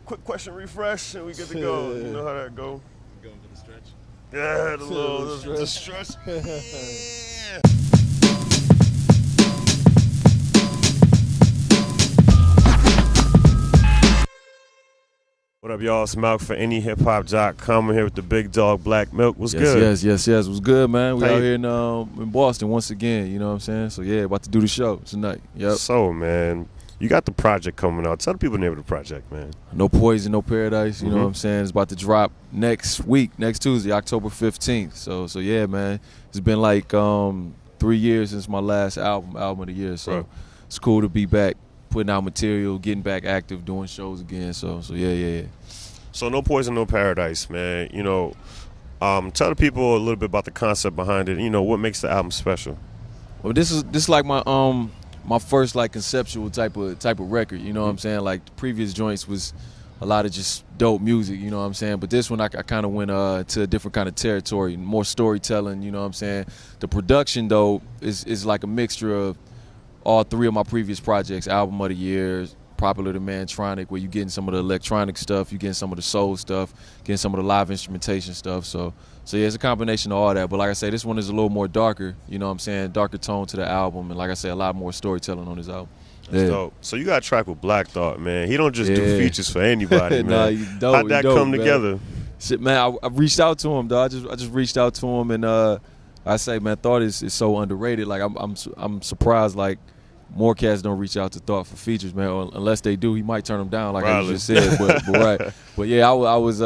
quick question refresh, and we get to go. You know how that go. Going for the stretch? Yeah, the stretch. Yeah. What up, y'all? It's Malk for NEHip-Hop.com. I'm here with the big dog, Black Milk. What's good? Yes. What's good, man? We out here in Boston once again, you know what I'm saying? So, yeah, about to do the show tonight. Yep. So, man, you got the project coming out. Tell the people the name of the project, man. No Poison, No Paradise, you know what I'm saying? It's about to drop next Tuesday, October 15th. So yeah, man. It's been like 3 years since my last album of the year. So It's cool to be back, putting out material, getting back active, doing shows again. So yeah. So No Poison, No Paradise, man. You know, tell the people a little bit about the concept behind it. You know, what makes the album special? Well, this is like my first like conceptual type of record. You know what I'm saying? Like the previous joints was a lot of just dope music. You know what I'm saying? But this one I kind of went to a different kind of territory, more storytelling. You know what I'm saying? The production though is like a mixture of all three of my previous projects: Album of the Year, Popular to Mantronic, where you're getting some of the electronic stuff, you're getting some of the soul stuff, getting some of the live instrumentation stuff. So yeah, it's a combination of all that. But like I say, this one is a little more darker, you know what I'm saying? Darker tone to the album. And like I say, a lot more storytelling on this album. That's dope. So you got a track with Black Thought, man. He don't just do features for anybody, man. How'd that come together? Shit, man, I reached out to him, dog. I just reached out to him, and I say, man, Thought is so underrated. Like I'm surprised, like, more cats don't reach out to Thought for features, man. Or unless they do, he might turn them down, like I just said. But yeah, I was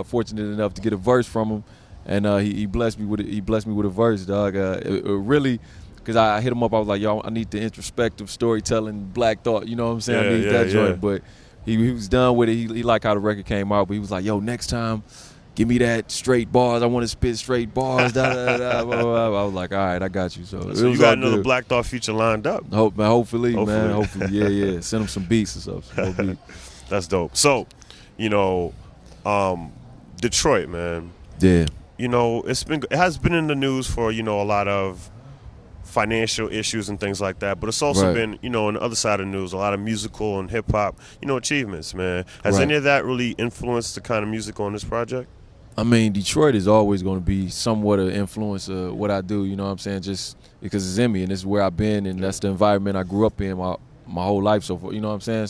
fortunate enough to get a verse from him, and he blessed me with it. He blessed me with a verse, dog. It really, because I hit him up. I was like, yo, I need the introspective storytelling Black Thought. You know what I'm saying? I need that joint. But he was done with it. He liked how the record came out. But he was like, yo, next time, give me that straight bars. I want to spit straight bars. I was like, all right, I got you. So you got another Black Thought feature lined up. Hopefully, man. Hopefully, yeah. Send him some beats or something. That's dope. So, you know, Detroit, man. Yeah. You know, it has been in the news for, you know, a lot of financial issues and things like that, but it's also been, you know, on the other side of the news, a lot of musical and hip-hop, you know, achievements, man. Has any of that really influenced the kind of music on this project? I mean, Detroit is always going to be somewhat an influence of what I do, you know what I'm saying, just because it's in me and it's where I've been and that's the environment I grew up in my whole life so far, you know what I'm saying?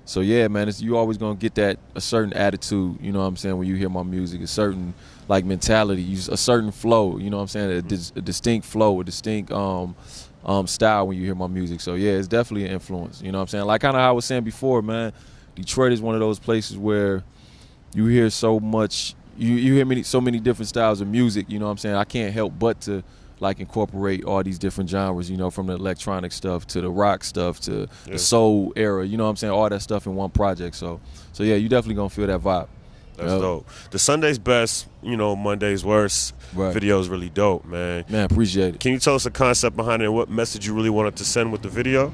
So yeah, man, you always going to get a certain attitude, you know what I'm saying, when you hear my music, a certain, like, mentality, a certain flow, you know what I'm saying, a distinct flow, a distinct style when you hear my music. So yeah, it's definitely an influence, you know what I'm saying? Like kind of how I was saying before, man, Detroit is one of those places where you hear so much, you hear so many different styles of music, you know what I'm saying? I can't help but to like incorporate all these different genres, you know, from the electronic stuff to the rock stuff to the soul era, you know what I'm saying? All that stuff in one project. So yeah, you definitely gonna feel that vibe. That's dope. The Sunday's Best, you know, Monday's Worst video is really dope, man. Man, appreciate it. Can you tell us the concept behind it and what message you really wanted to send with the video?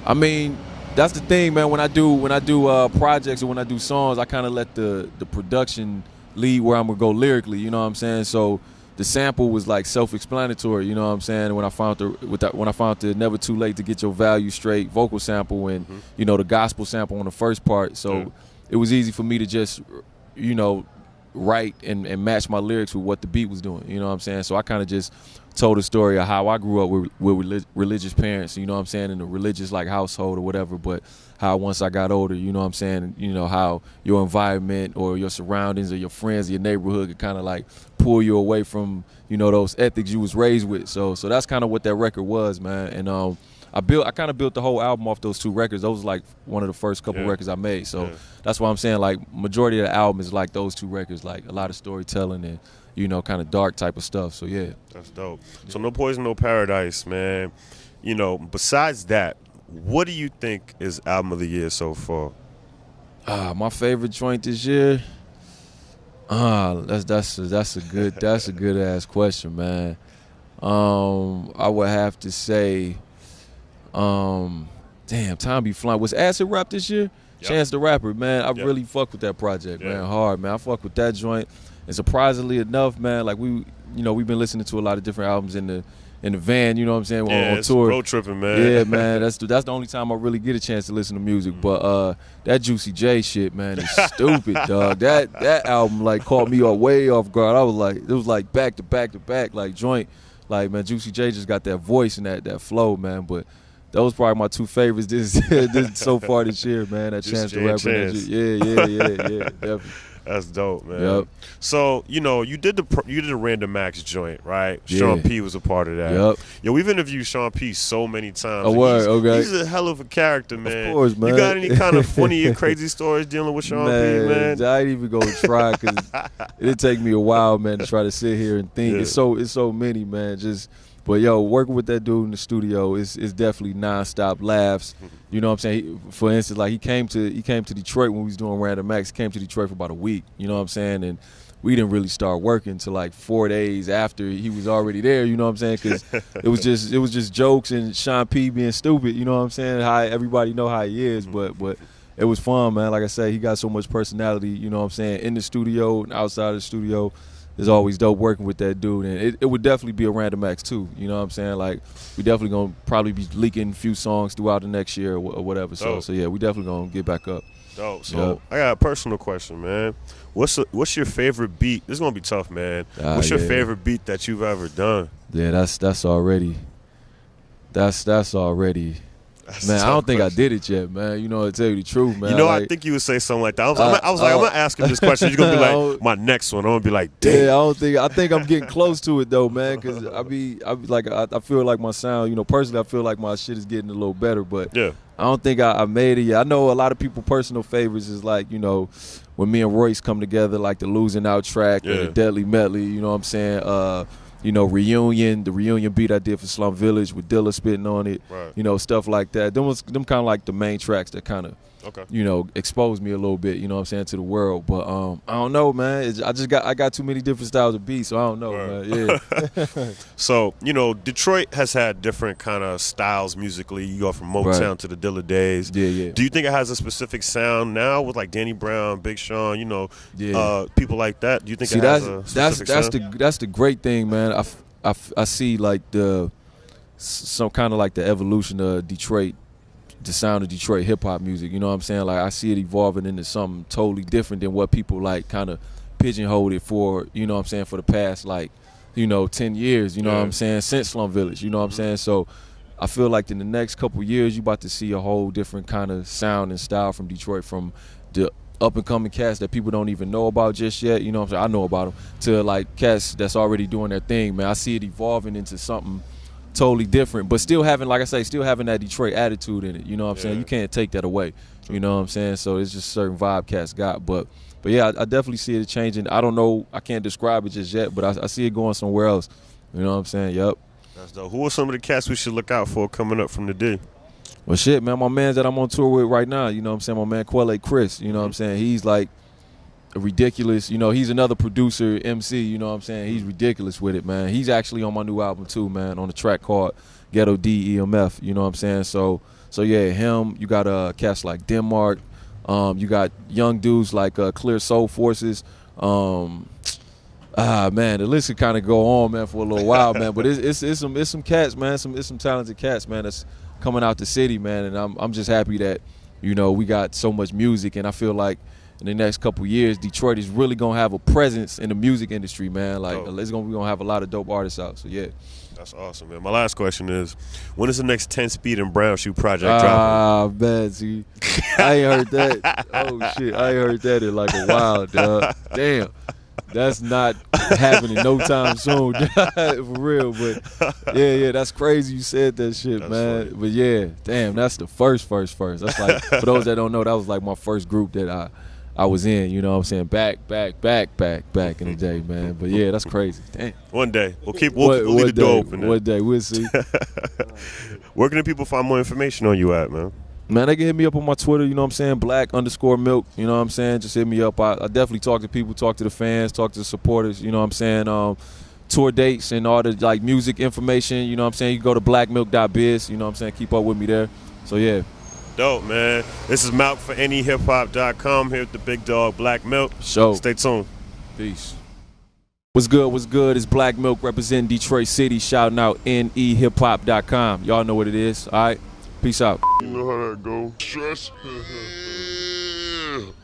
I mean, that's the thing, man. When I do projects or when I do songs, I kind of let the production lead where I'm gonna go lyrically. You know what I'm saying? So the sample was like self-explanatory. You know what I'm saying? When I found the Never Too Late to Get Your Value Straight vocal sample and you know the gospel sample on the first part, so it was easy for me to just you know write and match my lyrics with what the beat was doing. You know what I'm saying? So I kind of just told a story of how I grew up with religious parents, you know what I'm saying, in a religious like household or whatever, but how once I got older, you know what I'm saying, you know, how your environment or your surroundings or your friends, your neighborhood could kind of like pull you away from, you know, those ethics you was raised with. So that's kind of what that record was, man. And I kind of built the whole album off those two records. Those was like one of the first couple records I made. So that's why I'm saying like majority of the album is like those two records, like a lot of storytelling and, you know, kind of dark type of stuff. So yeah. That's dope. So No Poison, No Paradise, man. You know, besides that, what do you think is album of the year so far? My favorite joint this year. That's a good ass question, man. I would have to say, damn, time be flying. Was Acid Rap this year? Chance the Rapper, man. I really fuck with that project, man. Hard, man. I fuck with that joint. And surprisingly enough, man, like we've been listening to a lot of different albums in in the van, you know what I'm saying, on it's tour. Road tripping, man. Yeah, man, that's the only time I really get a chance to listen to music. But that Juicy J shit, man, is stupid, dog. That album like caught me way off guard. I was like, it was like back to back to back, like joint. Like, man, Juicy J just got that voice and that flow, man. But those probably my two favorites this so far this year, man. That Chance the Rapper. Yeah, definitely. That's dope, man. Yep. So, you know, you did the Random Acts joint, right? Yeah. Sean P was a part of that. Yep. Yo, we've interviewed Sean P so many times. Oh, word, okay. He's a hell of a character, man. Of course, man. You got any kind of funny or crazy stories dealing with Sean P, man? I ain't even gonna try because it'd take me a while, man, to try to sit here and think. Yeah. It's so many, man. But yo, working with that dude in the studio is definitely nonstop laughs. You know what I'm saying? For instance, like he came to Detroit when we was doing Random Acts. He came to Detroit for about a week. You know what I'm saying? And we didn't really start working until like 4 days after he was already there. You know what I'm saying? Because it was just jokes and Sean P being stupid. You know what I'm saying? How everybody know how he is, but it was fun, man. Like I said, he got so much personality. You know what I'm saying? In the studio and outside of the studio. It's always dope working with that dude, and it would definitely be a Random Acts too. You know what I'm saying? Like, we definitely gonna probably be leaking a few songs throughout the next year or whatever. So yeah, we definitely gonna get back up. Dope. So I got a personal question, man. What's your favorite beat? This is gonna be tough, man. What's your favorite beat that you've ever done? Yeah, that's already. Man, I don't think I did it yet, man. You know, to tell you the truth, man. You know, I think you would say something like that. I was like, I'm gonna ask him this question. You're gonna be like, my next one. I'm gonna be like, damn. Yeah, I think I'm getting close to it though, man. Because I be like, I feel like my sound, you know, personally, I feel like my shit is getting a little better. But yeah, I don't think I made it yet. I know a lot of people personal favorites is like, you know, when me and Royce come together, like the Losing Out track and the Deadly Medley. You know what I'm saying? You know, the reunion beat I did for Slum Village with Dilla spitting on it, right. You know, stuff like that. Them kind of like the main tracks that kind of, you know, exposed me a little bit, you know what I'm saying, to the world. But I don't know, man. I got too many different styles of beats, so I don't know, man. Yeah. So, you know, Detroit has had different kind of styles musically. You go from Motown to the Dilla days. Yeah. Do you think it has a specific sound now with like Danny Brown, Big Sean, you know, people like that? Do you think it has a specific sound? That's the great thing, man. I see like some kind of like the evolution of Detroit, the sound of Detroit hip-hop music, you know what I'm saying? Like I see it evolving into something totally different than what people like kind of pigeonholed it for, you know what I'm saying, for the past like, you know, 10 years, you know what I'm saying, since Slum Village, you know what I'm saying? So I feel like in the next couple years you about to see a whole different kind of sound and style from Detroit, from the up-and-coming cats that people don't even know about just yet, you know what I'm saying, I know about them, to like cats that's already doing their thing, man. I see it evolving into something totally different, but still having, like I say, still having that Detroit attitude in it. You know what I'm saying? You can't take that away. You know what I'm saying? So it's just certain vibe cats got. But yeah, I definitely see it changing. I don't know. I can't describe it just yet, but I see it going somewhere else. You know what I'm saying? Yep. That's dope. Who are some of the cats we should look out for coming up from the D? Well, shit, man, my man that I'm on tour with right now, you know what I'm saying? My man Quelle Chris, you know what I'm saying? He's like ridiculous, you know, he's another producer, MC, you know what I'm saying? He's ridiculous with it, man. He's actually on my new album too, man, on a track called Ghetto DEMF, you know what I'm saying? So yeah, him, you got cats like Denmark, you got young dudes like Clear Soul Forces, man, the list could kind of go on, man, for a little while, man, but it's some cats, man, it's some talented cats, man, that's coming out the city, man, and I'm just happy that, you know, we got so much music, and I feel like in the next couple years, Detroit is really gonna have a presence in the music industry, man. Like we're gonna have a lot of dope artists out. So yeah, that's awesome, man. My last question is, when is the next 10 Speed and Brown Shoe project dropping? Man, see, I ain't heard that. Oh shit, I ain't heard that in like a while, dog. Damn, that's not happening no time soon, for real. But yeah, that's crazy. You said that shit, that's man. Funny. But yeah, damn, that's the first. That's like, for those that don't know, that was like my first group that I was in, you know what I'm saying, back in the day, man. But yeah, that's crazy. Damn. One day. We'll leave the door open. One day, we'll see. Where can the people find more information on you at, man? Man, they can hit me up on my Twitter, you know what I'm saying, Black_Milk, you know what I'm saying? Just hit me up. I definitely talk to people, talk to the fans, talk to the supporters, you know what I'm saying? Tour dates and all the like music information, you know what I'm saying? You can go to blackmilk.biz, you know what I'm saying? Keep up with me there. So yeah. Dope, man. This is Malk for NEHip-Hop.com here with the big dog Black Milk. Show. Stay tuned. Peace. What's good? What's good? It's Black Milk representing Detroit City, shouting out NEHip-Hop.com. Y'all know what it is. All right, peace out. You know how that go. Stress.